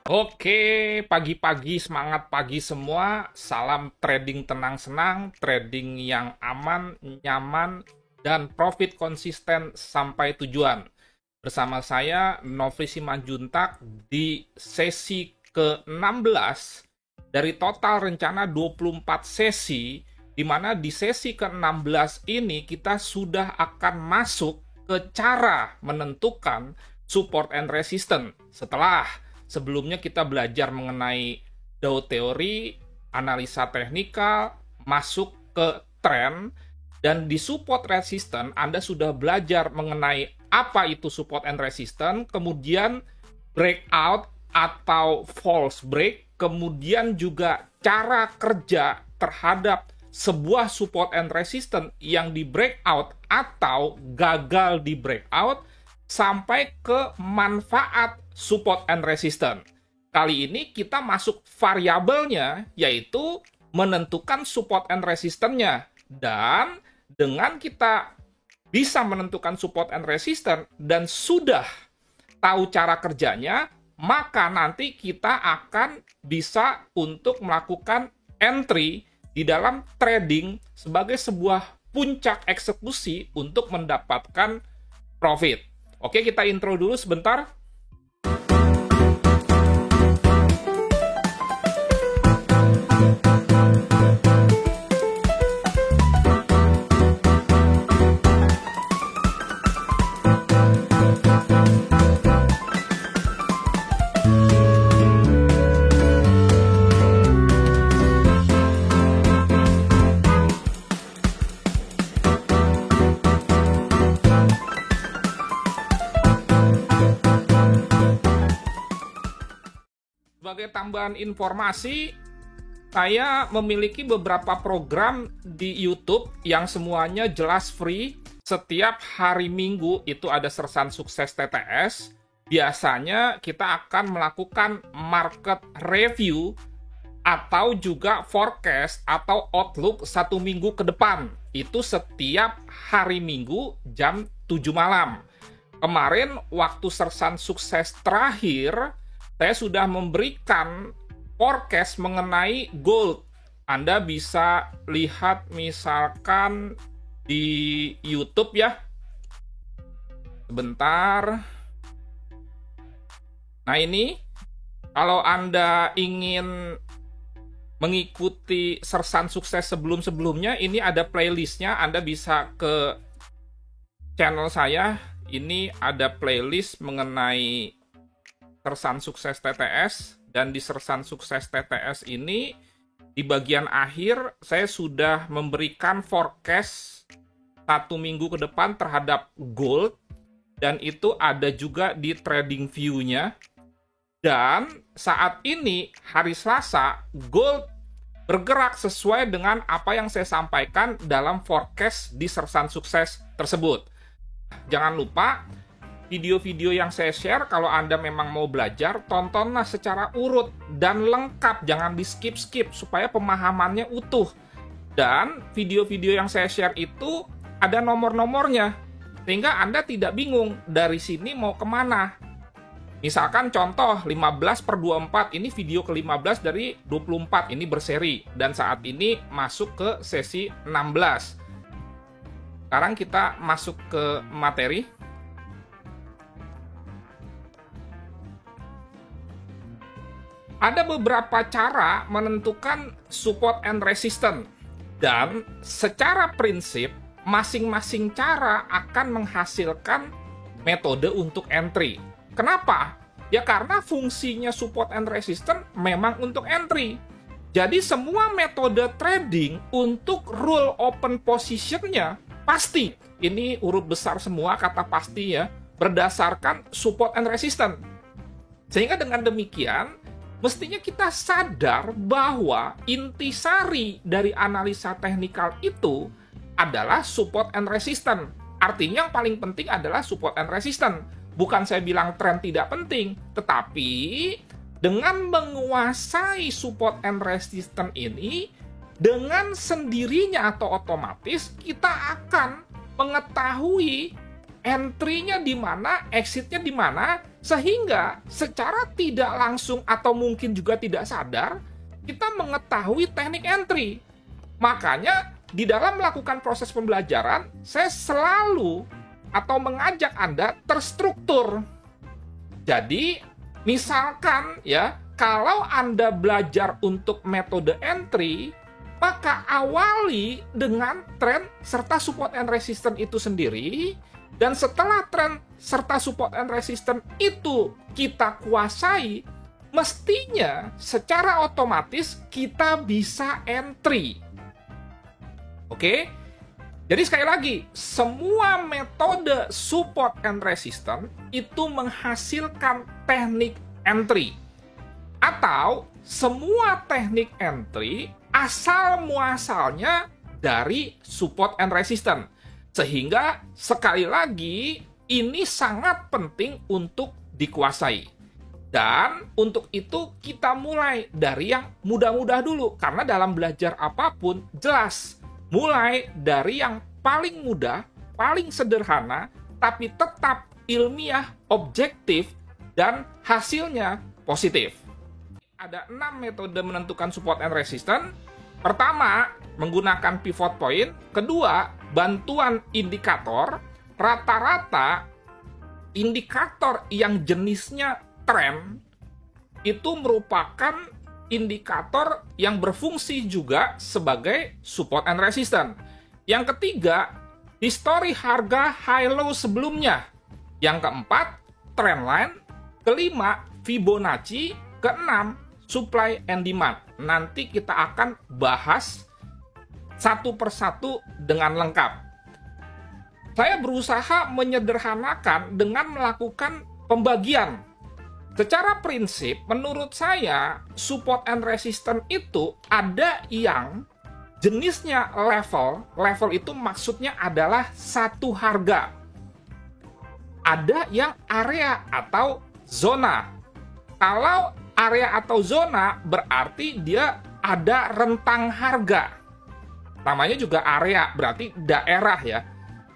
Oke, pagi-pagi, semangat pagi semua. Salam trading tenang senang, trading yang aman, nyaman, dan profit konsisten sampai tujuan. Bersama saya, Nofri Simanjuntak, di sesi ke-16 dari total rencana 24 sesi, di mana di sesi ke-16 ini kita sudah akan masuk ke cara menentukan support and resistance. Sebelumnya kita belajar mengenai Dow teori, analisa teknikal, masuk ke tren, dan di support resistance Anda sudah belajar mengenai apa itu support and resistance, kemudian breakout atau false break, kemudian juga cara kerja terhadap sebuah support and resistance yang di breakout atau gagal di breakout, sampai ke manfaat support and resistance. Kali ini kita masuk variabelnya, yaitu menentukan support and resistance-nya. Dan dengan kita bisa menentukan support and resistance dan sudah tahu cara kerjanya, maka nanti kita akan bisa untuk melakukan entry di dalam trading sebagai sebuah puncak eksekusi untuk mendapatkan profit. Oke, kita intro dulu sebentar. Sebagai tambahan informasi, saya memiliki beberapa program di YouTube yang semuanya jelas free. Setiap hari Minggu itu ada Sersan Sukses TTS. Biasanya kita akan melakukan market review atau juga forecast atau outlook 1 minggu ke depan. Itu setiap hari Minggu jam 7 malam. Kemarin waktu Sersan Sukses terakhir, saya sudah memberikan forecast mengenai gold. Anda bisa lihat misalkan di YouTube ya. Sebentar. Nah ini, kalau Anda ingin mengikuti Sersan Sukses sebelum-sebelumnya, ini ada playlistnya. Anda bisa ke channel saya. Ini ada playlist mengenai Sersan Sukses TTS, dan di Sersan Sukses TTS ini di bagian akhir saya sudah memberikan forecast 1 minggu ke depan terhadap gold, dan itu ada juga di trading view-nya. Dan saat ini hari Selasa gold bergerak sesuai dengan apa yang saya sampaikan dalam forecast di Sersan Sukses tersebut. Jangan lupa video-video yang saya share, kalau Anda memang mau belajar, tontonlah secara urut dan lengkap, jangan di skip-skip supaya pemahamannya utuh. Dan video-video yang saya share itu ada nomor-nomornya, sehingga Anda tidak bingung dari sini mau kemana. Misalkan contoh 15/24, ini video ke-15 dari 24, ini berseri. Dan saat ini masuk ke sesi 16. Sekarang kita masuk ke materi. Ada beberapa cara menentukan support and resistance. Dan secara prinsip, masing-masing cara akan menghasilkan metode untuk entry. Kenapa? Ya karena fungsinya support and resistance memang untuk entry. Jadi semua metode trading untuk rule open position-nya pasti. Ini huruf besar semua kata pasti ya, berdasarkan support and resistance. Sehingga dengan demikian, mestinya kita sadar bahwa intisari dari analisa teknikal itu adalah support and resistance. Artinya yang paling penting adalah support and resistance. Bukan saya bilang tren tidak penting, tetapi dengan menguasai support and resistance ini, dengan sendirinya atau otomatis kita akan mengetahui entry-nya di mana, exit-nya di mana, sehingga secara tidak langsung atau mungkin juga tidak sadar, kita mengetahui teknik entry. Makanya di dalam melakukan proses pembelajaran, saya selalu atau mengajak Anda terstruktur. Jadi, misalkan ya, kalau Anda belajar untuk metode entry, maka awali dengan tren serta support and resistance itu sendiri, dan setelah tren serta support and resistance itu kita kuasai, mestinya secara otomatis kita bisa entry. Oke? Jadi sekali lagi, semua metode support and resistance itu menghasilkan teknik entry. Atau semua teknik entry asal muasalnya dari support and resistance. Sehingga sekali lagi ini sangat penting untuk dikuasai. Dan untuk itu kita mulai dari yang mudah-mudah dulu. Karena dalam belajar apapun jelas mulai dari yang paling mudah, paling sederhana, tapi tetap ilmiah, objektif, dan hasilnya positif. Ada 6 metode menentukan support and resistance. Pertama, menggunakan pivot point. Kedua, bantuan indikator. Rata-rata, indikator yang jenisnya tren itu merupakan indikator yang berfungsi juga sebagai support and resistance. Yang ketiga, histori harga high-low sebelumnya. Yang keempat, trend line. Kelima, Fibonacci. Keenam, supply and demand. Nanti kita akan bahas satu persatu dengan lengkap. Saya berusaha menyederhanakan dengan melakukan pembagian. Secara prinsip, menurut saya, support and resistance itu ada yang jenisnya level. Level itu maksudnya adalah satu harga. Ada yang area atau zona. Kalau area atau zona, berarti dia ada rentang harga. Namanya juga area, berarti daerah ya.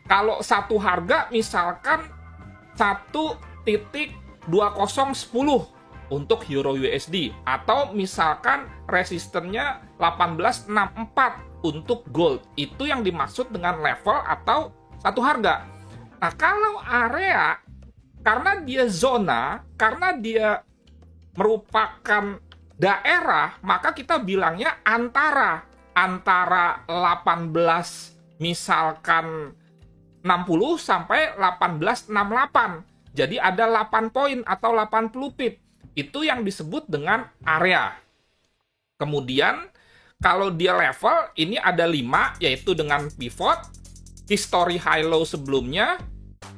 Kalau satu harga, misalkan 1.2010 untuk Euro USD, atau misalkan resistennya 1864 untuk gold. Itu yang dimaksud dengan level atau satu harga. Nah, kalau area, karena dia zona, karena dia merupakan daerah, maka kita bilangnya antara 18 misalkan 60 sampai 1868. Jadi ada 8 poin atau 80 pip. Itu yang disebut dengan area. Kemudian kalau dia level, ini ada 5, yaitu dengan pivot, history high-low sebelumnya,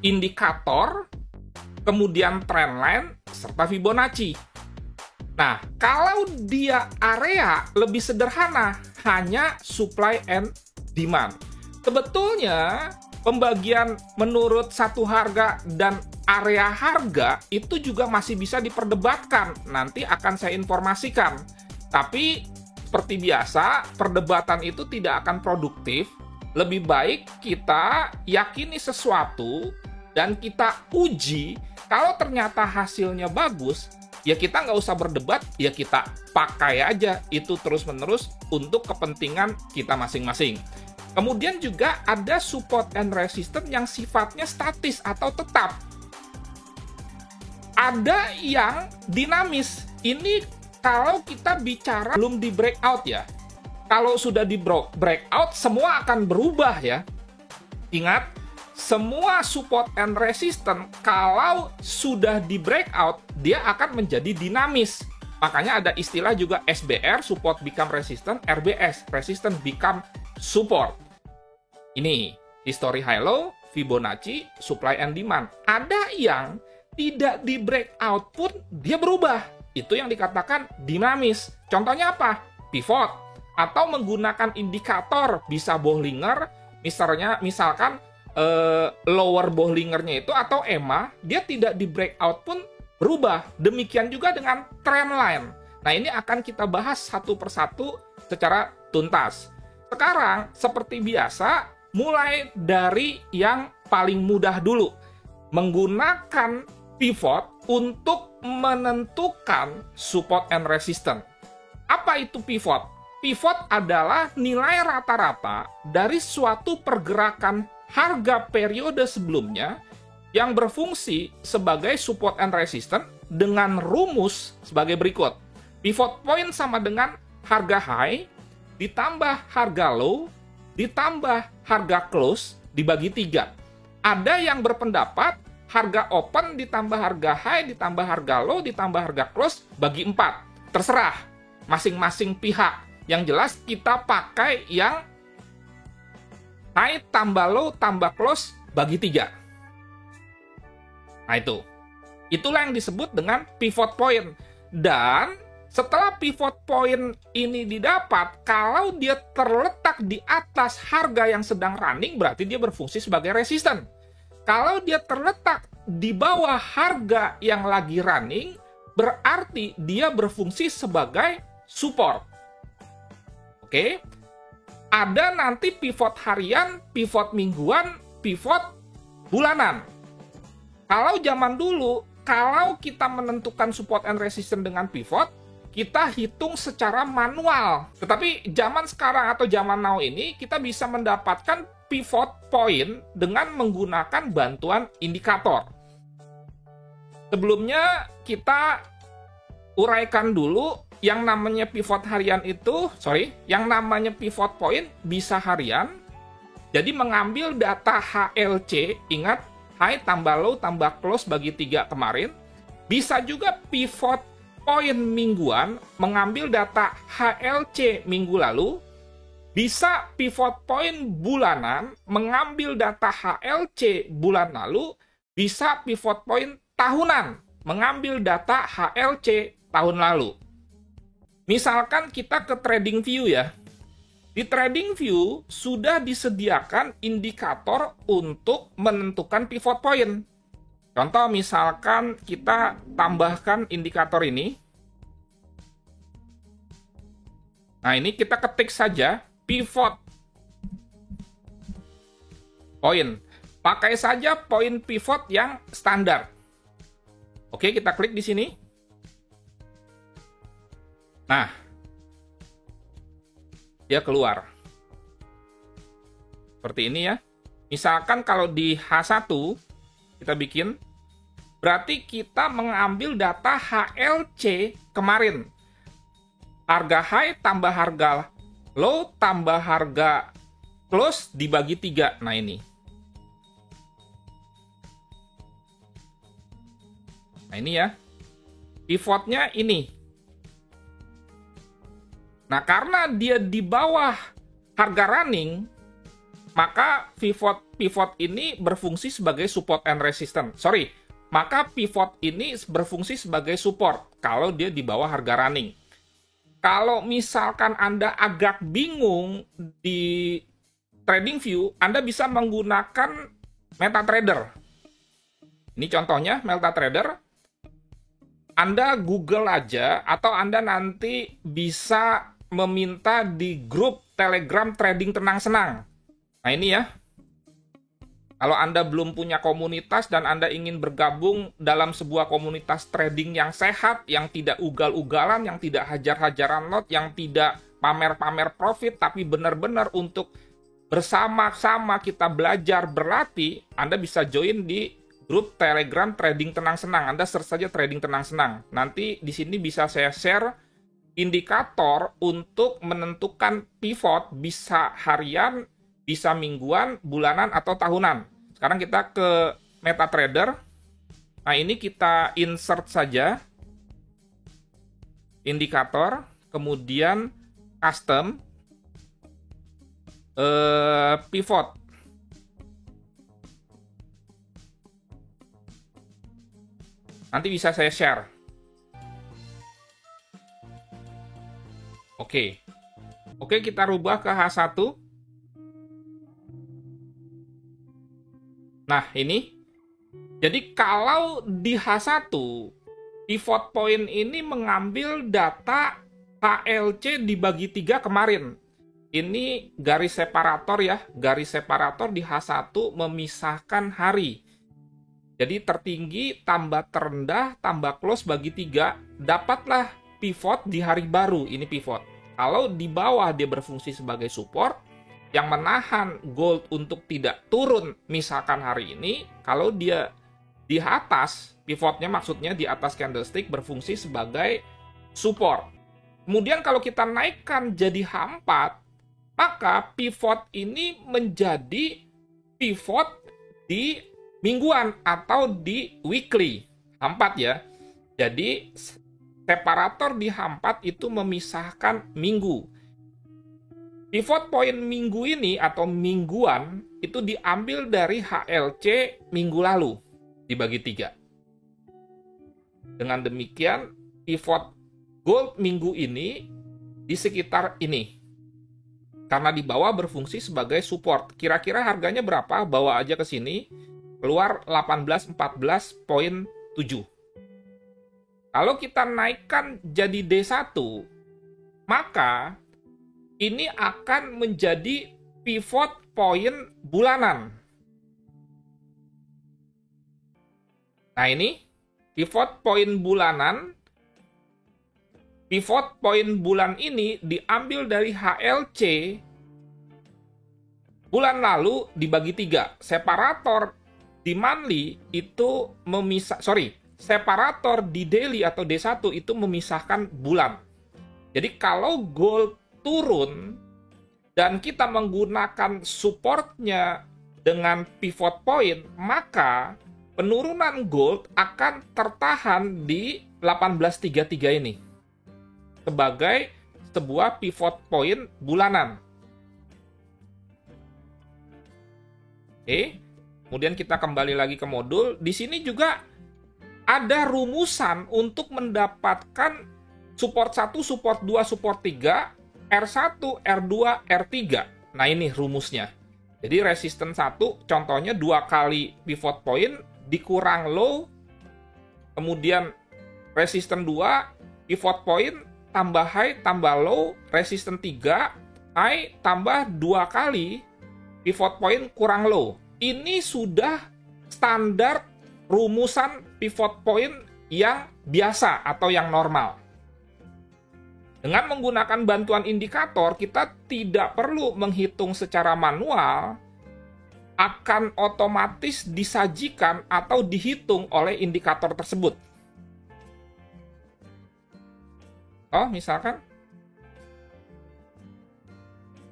indikator, kemudian trend line, serta Fibonacci. Nah, kalau dia area lebih sederhana, hanya supply and demand. Sebetulnya pembagian menurut satu harga dan area harga itu juga masih bisa diperdebatkan. Nanti akan saya informasikan. Tapi seperti biasa, perdebatan itu tidak akan produktif. Lebih baik kita yakini sesuatu dan kita uji Kalau ternyata hasilnya bagus, ya kita nggak usah berdebat, ya kita pakai aja itu terus-menerus untuk kepentingan kita masing-masing. Kemudian juga ada support and resistance yang sifatnya statis atau tetap. Ada yang dinamis. Ini kalau kita bicara belum di breakout ya. Kalau sudah di breakout, semua akan berubah ya. Ingat, semua support and resistance kalau sudah di breakout, dia akan menjadi dinamis. Makanya ada istilah juga SBR, support become resistance, RBS, resistance become support. Ini, history high low, Fibonacci, supply and demand. Ada yang tidak di breakout pun dia berubah. Itu yang dikatakan dinamis. Contohnya apa? Pivot. Atau menggunakan indikator, bisa Bollinger, misalkan lower Bollingernya itu atau EMA, dia tidak di breakout pun berubah. Demikian juga dengan trend line. Nah, ini akan kita bahas satu persatu secara tuntas. Sekarang, seperti biasa, mulai dari yang paling mudah dulu. Menggunakan pivot untuk menentukan support and resistance. Apa itu pivot? Pivot adalah nilai rata-rata dari suatu pergerakan harga periode sebelumnya yang berfungsi sebagai support and resistance dengan rumus sebagai berikut. Pivot point sama dengan harga high ditambah harga low ditambah harga close dibagi 3. Ada yang berpendapat harga open ditambah harga high ditambah harga low ditambah harga close bagi 4. Terserah masing-masing pihak. Yang jelas kita pakai yang high tambah low tambah close bagi 3. Nah itu. Itulah yang disebut dengan pivot point. Dan setelah pivot point ini didapat, kalau dia terletak di atas harga yang sedang running, berarti dia berfungsi sebagai resisten. Kalau dia terletak di bawah harga yang lagi running, berarti dia berfungsi sebagai support. Oke, ada nanti pivot harian, pivot mingguan, pivot bulanan. Kalau zaman dulu, kalau kita menentukan support and resistance dengan pivot, kita hitung secara manual. Tetapi zaman sekarang atau zaman now ini, kita bisa mendapatkan pivot point dengan menggunakan bantuan indikator. Sebelumnya, kita uraikan dulu yang namanya pivot harian itu, yang namanya pivot point bisa harian. Jadi mengambil data HLC, ingat high tambah low tambah close bagi 3 kemarin. Bisa juga pivot point mingguan, mengambil data HLC minggu lalu. Bisa pivot point bulanan, mengambil data HLC bulan lalu. Bisa pivot point tahunan, mengambil data HLC tahun lalu. Misalkan kita ke TradingView ya. Di TradingView sudah disediakan indikator untuk menentukan pivot point. Contoh misalkan kita tambahkan indikator ini. Nah, ini kita ketik saja pivot point. Pakai saja poin pivot yang standar. Oke, kita klik di sini. Nah, dia keluar. Seperti ini ya. Misalkan kalau di H1, kita bikin, berarti kita mengambil data HLC kemarin. Harga high tambah harga low tambah harga close dibagi 3. Nah ini. Nah ini ya. Pivotnya ini. Nah, karena dia di bawah harga running, maka pivot ini berfungsi sebagai support and resistance. Maka pivot ini berfungsi sebagai support kalau dia di bawah harga running. Kalau misalkan Anda agak bingung di TradingView, Anda bisa menggunakan MetaTrader. Ini contohnya MetaTrader. Anda Google aja, atau Anda nanti bisa meminta di grup Telegram Trading Tenang Senang. Nah ini ya. Kalau Anda belum punya komunitas dan Anda ingin bergabung dalam sebuah komunitas trading yang sehat, yang tidak ugal-ugalan, yang tidak hajar-hajaran lot, yang tidak pamer-pamer profit, tapi benar-benar untuk bersama-sama kita belajar, berlatih, Anda bisa join di grup Telegram Trading Tenang Senang. Anda search saja Trading Tenang Senang. Nanti di sini bisa saya share indikator untuk menentukan pivot, bisa harian, bisa mingguan, bulanan, atau tahunan. Sekarang kita ke MetaTrader. Nah, ini kita insert saja indikator, kemudian custom, pivot. Nanti bisa saya share. Oke. Oke, kita rubah ke H1. Nah, ini. Jadi kalau di H1, pivot point ini mengambil data HLC dibagi 3 kemarin. Ini garis separator ya. Garis separator di H1 memisahkan hari. Jadi tertinggi tambah terendah tambah close bagi 3. Dapatlah pivot di hari baru. Ini pivot. Kalau di bawah dia berfungsi sebagai support, yang menahan gold untuk tidak turun misalkan hari ini, kalau dia di atas, pivotnya maksudnya di atas candlestick berfungsi sebagai support. Kemudian kalau kita naikkan jadi H4, maka pivot ini menjadi pivot di mingguan atau di weekly. H4 ya. Jadi separator di H4 itu memisahkan minggu. Pivot point minggu ini atau mingguan itu diambil dari HLC minggu lalu dibagi 3. Dengan demikian pivot gold minggu ini di sekitar ini. Karena di bawah berfungsi sebagai support. Kira-kira harganya berapa? Bawa aja ke sini. Keluar 1814.7. Kalau kita naikkan jadi D1, maka ini akan menjadi pivot point bulanan. Nah, ini pivot point bulanan. Pivot point bulan ini diambil dari HLC bulan lalu dibagi 3. Separator di monthly itu separator di daily atau D1 itu memisahkan bulan. Jadi kalau gold turun dan kita menggunakan supportnya dengan pivot point, maka penurunan gold akan tertahan di 1833 ini sebagai sebuah pivot point bulanan. Oke, kemudian kita kembali lagi ke modul. Di sini juga ada rumusan untuk mendapatkan support 1, support 2, support 3, R1, R2, R3. Nah, ini rumusnya. Jadi resisten 1, contohnya 2 kali pivot point, dikurang low, kemudian resisten 2, pivot point, tambah high, tambah low, resisten 3, high, tambah 2 kali, pivot point kurang low. Ini sudah standar rumusan pivot point yang biasa atau yang normal. Dengan menggunakan bantuan indikator, kita tidak perlu menghitung secara manual, akan otomatis disajikan atau dihitung oleh indikator tersebut. Oh, misalkan.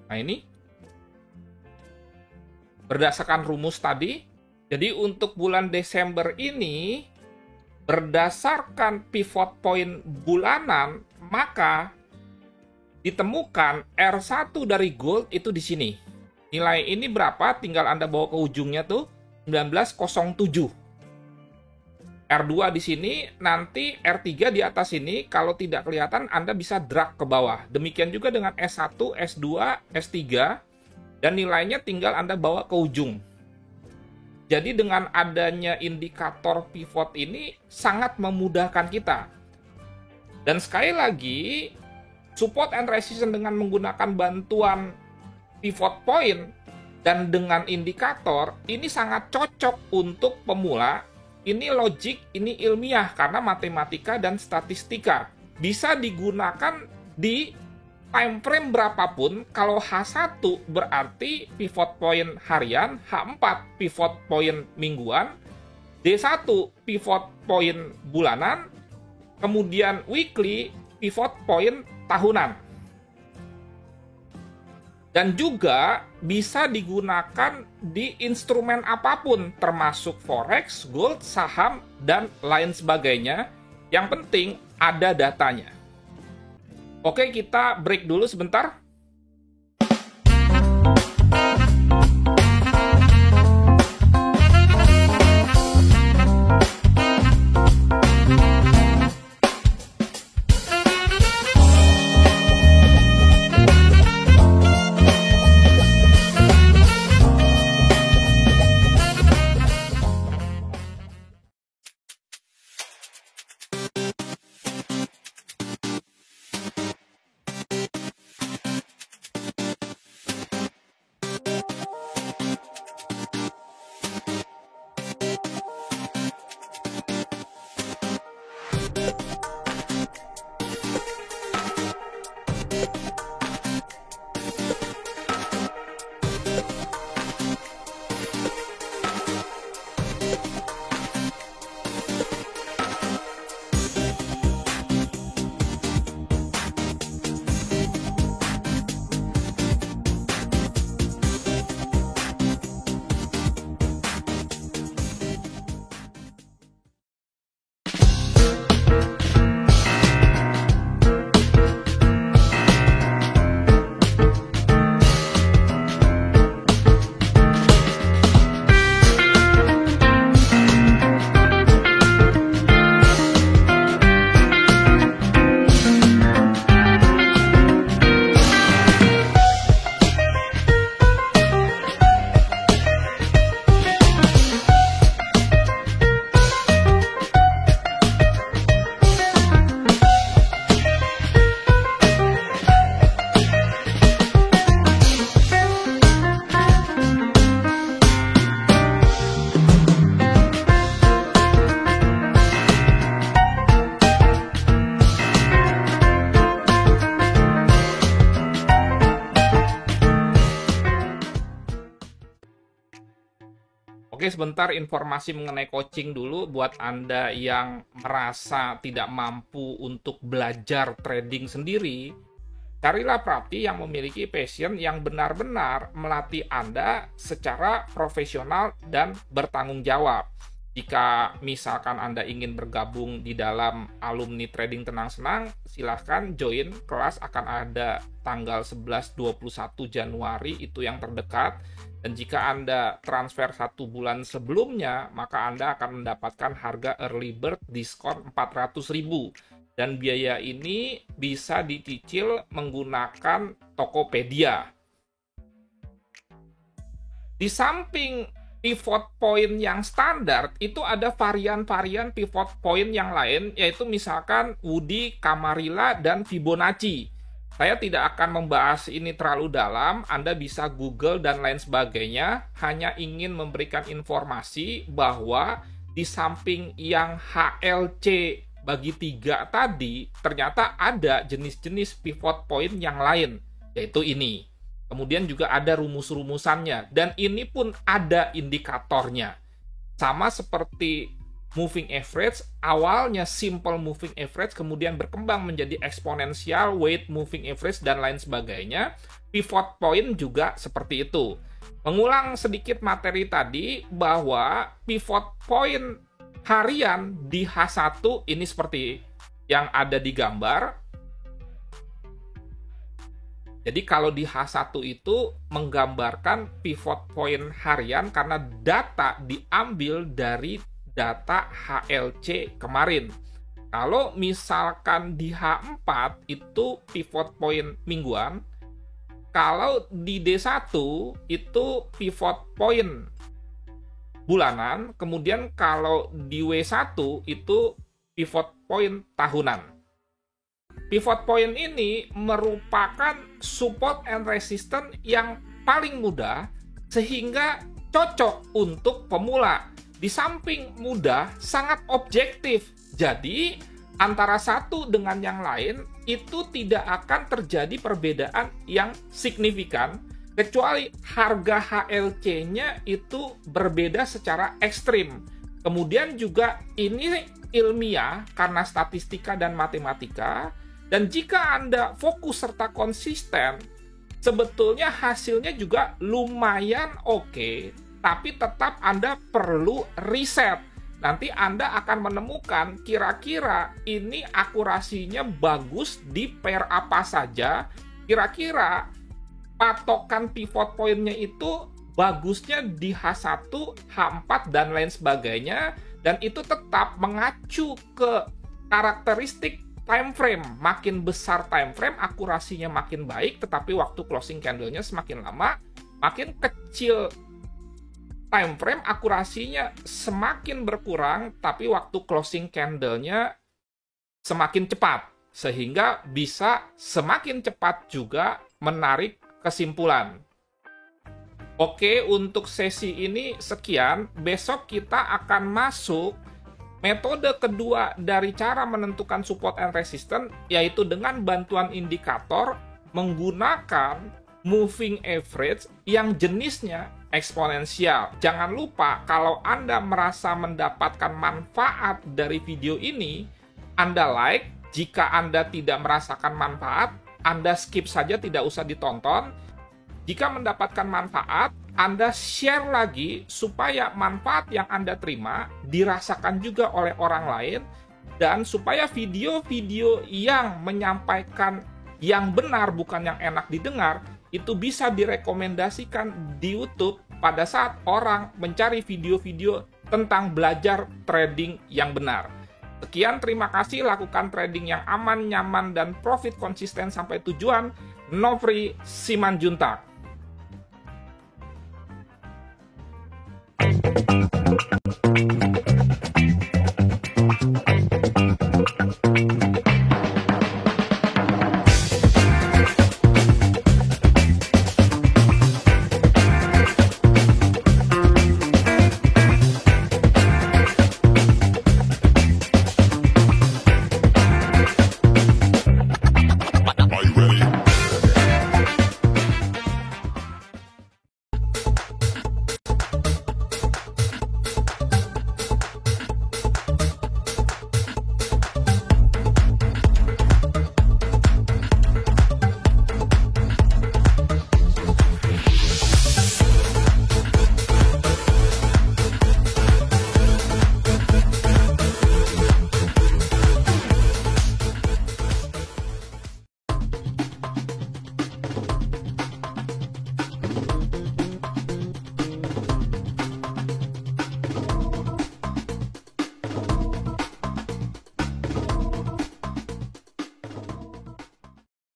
Nah, ini. Berdasarkan rumus tadi, jadi untuk bulan Desember ini, berdasarkan pivot point bulanan, maka ditemukan R1 dari gold itu di sini. Nilai ini berapa? Tinggal Anda bawa ke ujungnya tuh, 1907. R2 di sini, nanti R3 di atas ini, kalau tidak kelihatan Anda bisa drag ke bawah. Demikian juga dengan S1, S2, S3, dan nilainya tinggal Anda bawa ke ujung. Jadi dengan adanya indikator pivot ini sangat memudahkan kita. Dan sekali lagi, support and resistance dengan menggunakan bantuan pivot point Dan dengan indikator, ini sangat cocok untuk pemula. Ini logik, ini ilmiah, karena matematika dan statistika. Bisa digunakan di time frame berapapun. Kalau H1 berarti pivot point harian, H4 pivot point mingguan, D1 pivot point bulanan, kemudian weekly pivot point tahunan. Dan juga bisa digunakan di instrumen apapun, termasuk forex, gold, saham, dan lain sebagainya. Yang penting ada datanya. Oke, kita break dulu sebentar. Oke, sebentar informasi mengenai coaching dulu buat Anda yang merasa tidak mampu untuk belajar trading sendiri. Carilah pelatih yang memiliki passion yang benar-benar melatih Anda secara profesional dan bertanggung jawab. Jika misalkan Anda ingin bergabung di dalam alumni trading tenang senang, silahkan join kelas, akan ada tanggal 11-21 Januari, itu yang terdekat. Dan jika Anda transfer 1 bulan sebelumnya, maka Anda akan mendapatkan harga early bird diskon 400.000. Dan biaya ini bisa dicicil menggunakan Tokopedia. Di samping pivot point yang standar, itu ada varian-varian pivot point yang lain, yaitu misalkan Woody, Camarilla, dan Fibonacci. Saya tidak akan membahas ini terlalu dalam, Anda bisa Google dan lain sebagainya, hanya ingin memberikan informasi bahwa di samping yang HLC bagi 3 tadi, ternyata ada jenis-jenis pivot point yang lain, yaitu ini. Kemudian juga ada rumus-rumusannya, dan ini pun ada indikatornya. Sama seperti moving average, awalnya simple moving average, kemudian berkembang menjadi eksponensial, weight moving average, dan lain sebagainya. Pivot point juga seperti itu. Mengulang sedikit materi tadi, bahwa pivot point harian di H1 ini seperti yang ada di gambar. Jadi kalau di H1 itu menggambarkan pivot point harian karena data diambil dari data HLC kemarin. Kalau misalkan di H4 itu pivot point mingguan, kalau di D1 itu pivot point bulanan, kemudian kalau di W1 itu pivot point tahunan. Pivot point ini merupakan support and resistance yang paling mudah sehingga cocok untuk pemula. Di samping mudah, sangat objektif. Jadi, antara satu dengan yang lain, itu tidak akan terjadi perbedaan yang signifikan, kecuali harga HLC-nya itu berbeda secara ekstrim. Kemudian juga ini ilmiah karena statistika dan matematika, dan jika Anda fokus serta konsisten, sebetulnya hasilnya juga lumayan oke, tapi tetap Anda perlu riset. Nanti Anda akan menemukan kira-kira ini akurasinya bagus di pair apa saja, kira-kira patokan pivot point-nya itu bagusnya di H1, H4, dan lain sebagainya, dan itu tetap mengacu ke karakteristik time frame. Makin besar time frame, akurasinya makin baik, tetapi waktu closing candle-nya semakin lama. Makin kecil time frame, akurasinya semakin berkurang, tapi waktu closing candle-nya semakin cepat, sehingga bisa semakin cepat juga menarik kesimpulan. Oke, untuk sesi ini sekian. Besok kita akan masuk metode kedua dari cara menentukan support and resistance, yaitu dengan bantuan indikator menggunakan moving average yang jenisnya eksponensial. Jangan lupa, kalau Anda merasa mendapatkan manfaat dari video ini, Anda like. Jika Anda tidak merasakan manfaat, Anda skip saja, tidak usah ditonton. Jika mendapatkan manfaat, Anda share lagi supaya manfaat yang Anda terima dirasakan juga oleh orang lain, dan supaya video-video yang menyampaikan yang benar bukan yang enak didengar itu bisa direkomendasikan di YouTube pada saat orang mencari video-video tentang belajar trading yang benar. Sekian, terima kasih. Lakukan trading yang aman, nyaman, dan profit konsisten sampai tujuan. Nofri Simanjuntak.